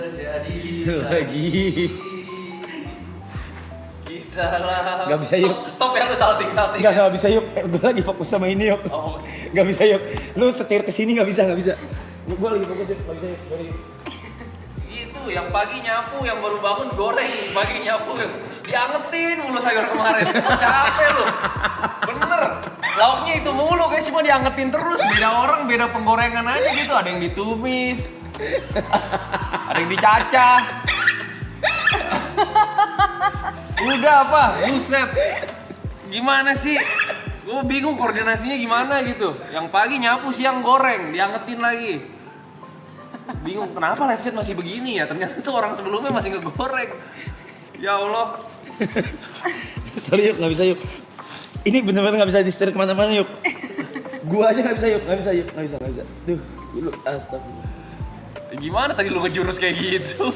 Jadi lagi. Kisah lah. Gak bisa yuk. Stop ya lu salting. Gak bisa yuk. Gue lagi fokus sama ini yuk. Oh, Gak bisa yuk. Lu setir kesini gak bisa. Gue lagi fokus yuk. Gak bisa yuk. Sorry. Itu yang pagi nyapu, yang baru bangun goreng, pagi nyapu diangetin mulu sayur kemarin. Capek lu. Bener. Lauknya itu mulu guys, cuma diangetin terus. Beda orang, beda penggorengan aja gitu. Ada yang ditumis, ada yang dicacah. Udah apa? Buset. Gimana sih? Gue bingung koordinasinya gimana gitu. Yang pagi nyapu, siang goreng, diangetin lagi. Bingung kenapa live chat masih begini ya? Ternyata tuh orang sebelumnya masih ngegoreng. Ya Allah. Sorry yuk, gak bisa yuk. Ini bener-bener gak bisa di setir kemana-mana yuk. Gua aja gak bisa yuk. Gak bisa. Duh, dulu astagfirullah. Gimana tadi lu ngejurus kayak gitu?